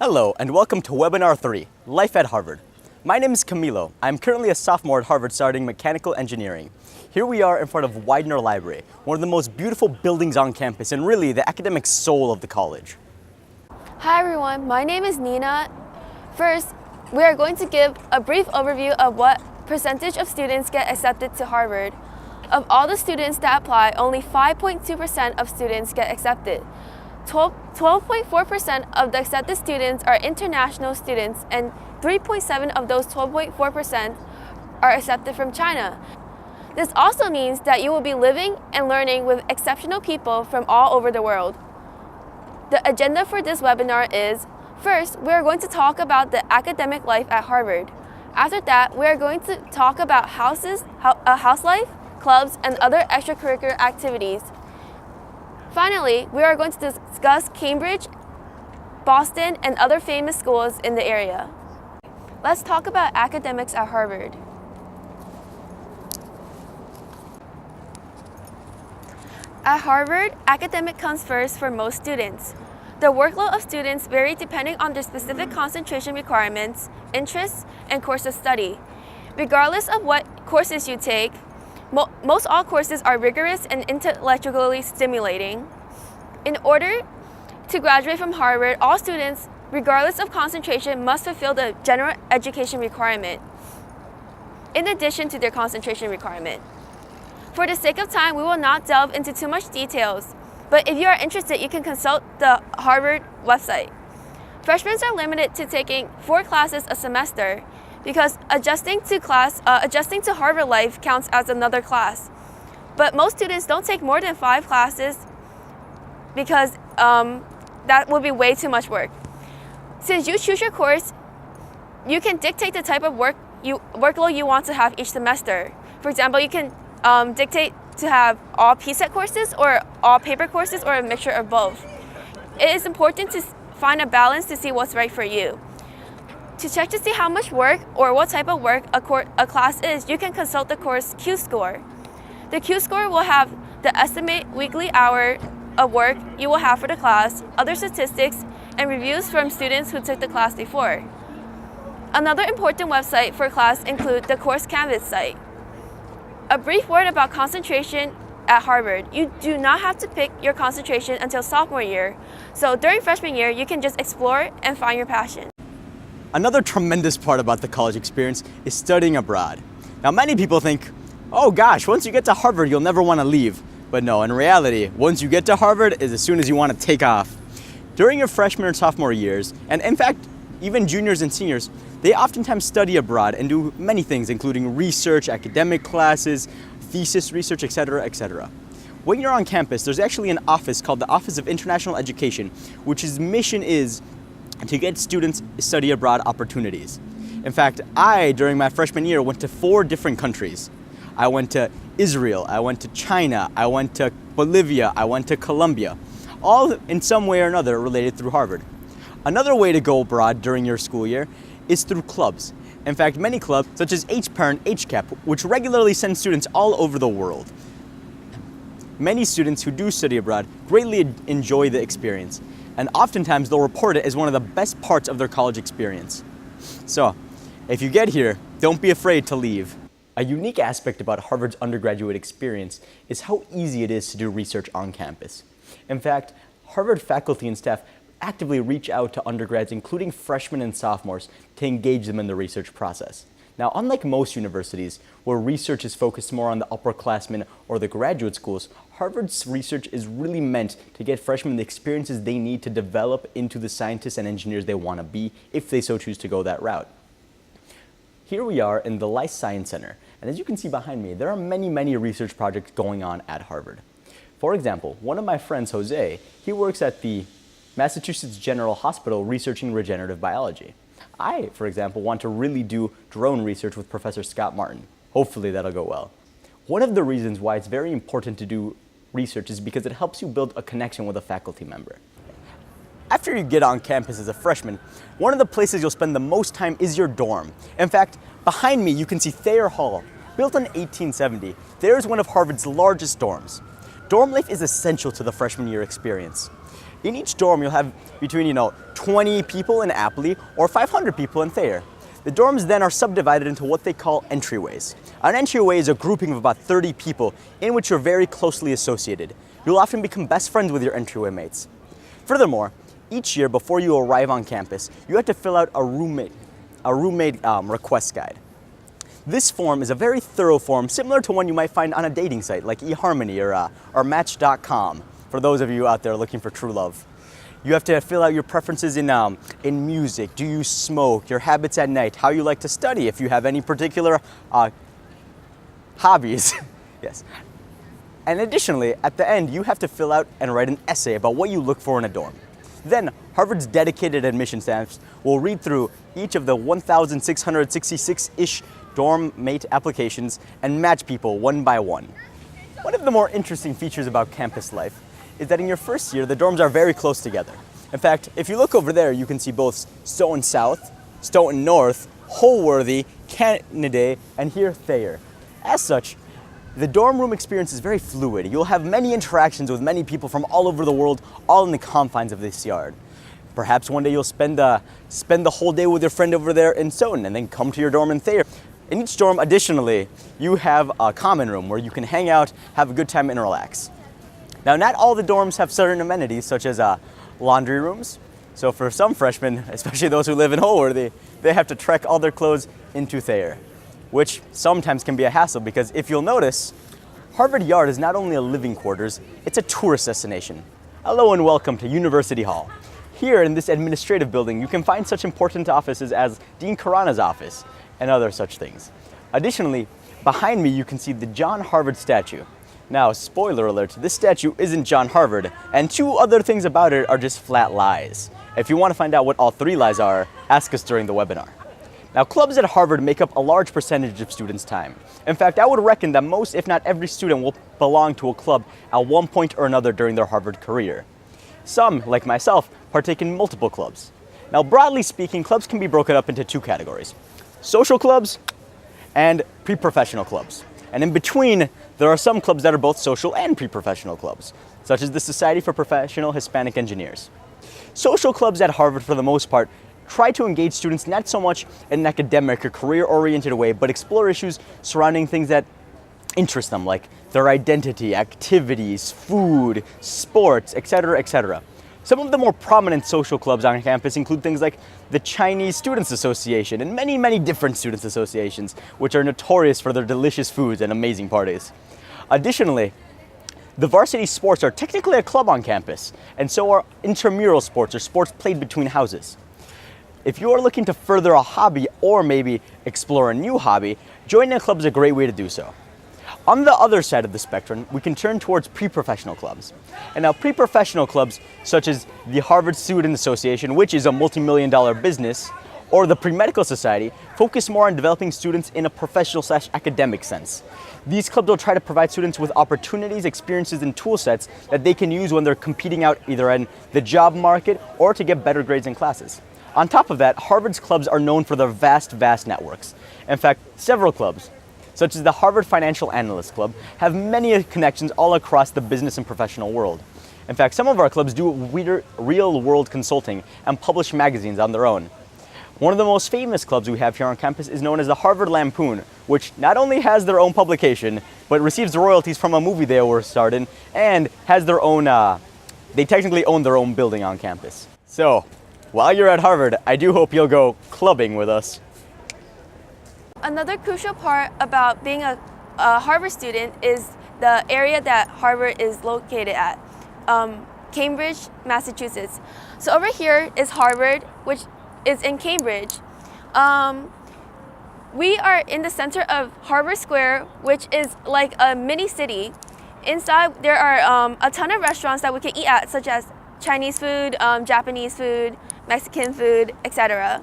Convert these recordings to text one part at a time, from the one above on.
Hello and welcome to Webinar 3, Life at Harvard. My name is Camilo. I'm currently a sophomore at Harvard studying mechanical engineering. Here we are in front of Widener Library, one of the most beautiful buildings on campus and really the academic soul of the college. Hi everyone, my name is Nina. First, we are going to give a brief overview of what percentage of students get accepted to Harvard. Of all the students that apply, only 5.2% of students get accepted. 12.4% of the accepted students are international students, and 3.7% of those 12.4% are accepted from China. This also means that you will be living and learning with exceptional people from all over the world. The agenda for this webinar is, first, we are going to talk about the academic life at Harvard. After that, we are going to talk about house life, clubs, and other extracurricular activities. Finally, we are going to discuss Cambridge, Boston, and other famous schools in the area. Let's talk about academics at Harvard. At Harvard, academic comes first for most students. The workload of students vary depending on their specific concentration requirements, interests, and course of study. Regardless of what courses you take, most all courses are rigorous and intellectually stimulating. In order to graduate from Harvard, all students, regardless of concentration, must fulfill the general education requirement, in addition to their concentration requirement. For the sake of time, we will not delve into too much details, but if you are interested, you can consult the Harvard website. Freshmen are limited to taking 4 classes a semester, because adjusting to Harvard life counts as another class. But most students don't take more than 5 classes because that would be way too much work. Since you choose your course, you can dictate the type of workload you want to have each semester. For example, you can dictate to have all PSET courses or all paper courses or a mixture of both. It is important to find a balance to see what's right for you. To check to see how much work or what type of work a class is, you can consult the course Q-score. The Q-score will have the estimated weekly hour of work you will have for the class, other statistics, and reviews from students who took the class before. Another important website for class includes the Course Canvas site. A brief word about concentration at Harvard. You do not have to pick your concentration until sophomore year, so during freshman year, you can just explore and find your passion. Another tremendous part about the college experience is studying abroad. Now, many people think, oh gosh, once you get to Harvard, you'll never want to leave. But no, in reality, once you get to Harvard is as soon as you want to take off. During your freshman and sophomore years, and in fact, even juniors and seniors, they oftentimes study abroad and do many things, including research, academic classes, thesis research, etc., etc. When you're on campus, there's actually an office called the Office of International Education, which its mission is to get students study abroad opportunities. In fact, during my freshman year, went to 4 different countries. I went to Israel, I went to China, I went to Bolivia, I went to Colombia, all in some way or another related through Harvard. Another way to go abroad during your school year is through clubs. In fact, many clubs, such as H-Parent, HCAP, which regularly send students all over the world. Many students who do study abroad greatly enjoy the experience, and oftentimes they'll report it as one of the best parts of their college experience. So, if you get here, don't be afraid to leave. A unique aspect about Harvard's undergraduate experience is how easy it is to do research on campus. In fact, Harvard faculty and staff actively reach out to undergrads, including freshmen and sophomores, to engage them in the research process. Now, unlike most universities, where research is focused more on the upperclassmen or the graduate schools, Harvard's research is really meant to get freshmen the experiences they need to develop into the scientists and engineers they want to be, if they so choose to go that route. Here we are in the Life Science Center, and as you can see behind me, there are many research projects going on at Harvard. For example, one of my friends, Jose, he works at the Massachusetts General Hospital researching regenerative biology. I, for example, want to really do drone research with Professor Scott Martin. Hopefully that'll go well. One of the reasons why it's very important to do research is because it helps you build a connection with a faculty member. After you get on campus as a freshman, one of the places you'll spend the most time is your dorm. In fact, behind me you can see Thayer Hall. Built in 1870, Thayer is one of Harvard's largest dorms. Dorm life is essential to the freshman year experience. In each dorm, you'll have between 20 people in Apley or 500 people in Thayer. The dorms then are subdivided into what they call entryways. An entryway is a grouping of about 30 people in which you're very closely associated. You'll often become best friends with your entryway mates. Furthermore, each year before you arrive on campus, you have to fill out a roommate request guide. This form is a very thorough form, similar to one you might find on a dating site like eHarmony or Match.com, for those of you out there looking for true love. You have to fill out your preferences in music. Do you smoke? Your habits at night? How you like to study? If you have any particular hobbies. Yes. And additionally, at the end, you have to fill out and write an essay about what you look for in a dorm. Then, Harvard's dedicated admission staffs will read through each of the 1,666-ish dorm mate applications and match people one by one. One of the more interesting features about campus life is that in your first year, the dorms are very close together. In fact, if you look over there, you can see both Stoughton South, Stoughton North, Holworthy, Kennedy, and here Thayer. As such, the dorm room experience is very fluid. You'll have many interactions with many people from all over the world, all in the confines of this yard. Perhaps one day you'll spend the whole day with your friend over there in Stoughton and then come to your dorm in Thayer. In each dorm, additionally, you have a common room where you can hang out, have a good time, and relax. Now, not all the dorms have certain amenities, such as laundry rooms. So for some freshmen, especially those who live in Holworthy, they have to trek all their clothes into Thayer, which sometimes can be a hassle because if you'll notice, Harvard Yard is not only a living quarters, it's a tourist destination. Hello and welcome to University Hall. Here in this administrative building, you can find such important offices as Dean Khurana's office and other such things. Additionally, behind me you can see the John Harvard statue. Now, spoiler alert, this statue isn't John Harvard, and two other things about it are just flat lies. If you want to find out what all three lies are, ask us during the webinar. Now, clubs at Harvard make up a large percentage of students' time. In fact, I would reckon that most, if not every student, will belong to a club at one point or another during their Harvard career. Some, like myself, partake in multiple clubs. Now, broadly speaking, clubs can be broken up into two categories: social clubs and pre-professional clubs. And in between, there are some clubs that are both social and pre-professional clubs, such as the Society for Professional Hispanic Engineers. Social clubs at Harvard, for the most part, try to engage students not so much in an academic or career-oriented way, but explore issues surrounding things that interest them, like their identity, activities, food, sports, etc., etc. Some of the more prominent social clubs on campus include things like the Chinese Students Association and many, many different students associations, which are notorious for their delicious foods and amazing parties. Additionally, the varsity sports are technically a club on campus, and so are intramural sports, or sports played between houses. If you are looking to further a hobby or maybe explore a new hobby, joining a club is a great way to do so. On the other side of the spectrum, we can turn towards pre-professional clubs. And now pre-professional clubs, such as the Harvard Student Association, which is a multi-million-dollar business, or the Pre-Medical Society, focus more on developing students in a professional/academic sense. These clubs will try to provide students with opportunities, experiences, and tool sets that they can use when they're competing out either in the job market or to get better grades in classes. On top of that, Harvard's clubs are known for their vast networks. In fact, several clubs, such as the Harvard Financial Analyst Club, have many connections all across the business and professional world. In fact, some of our clubs do real-world consulting and publish magazines on their own. One of the most famous clubs we have here on campus is known as the Harvard Lampoon, which not only has their own publication, but receives royalties from a movie they were starred in, and has their own, they technically own their own building on campus. So, while you're at Harvard, I do hope you'll go clubbing with us. Another crucial part about being a Harvard student is the area that Harvard is located at, Cambridge, Massachusetts. So over here is Harvard, which is in Cambridge. We are in the center of Harvard Square, which is like a mini city. Inside there are a ton of restaurants that we can eat at, such as Chinese food, Japanese food, Mexican food, etc.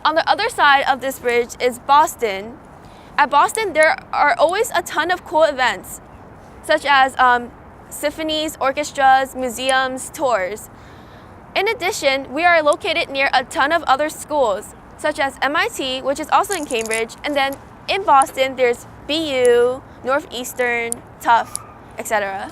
On the other side of this bridge is Boston. At Boston, there are always a ton of cool events, such as symphonies, orchestras, museums, tours. In addition, we are located near a ton of other schools, such as MIT, which is also in Cambridge, and then in Boston, there's BU, Northeastern, Tufts, etc.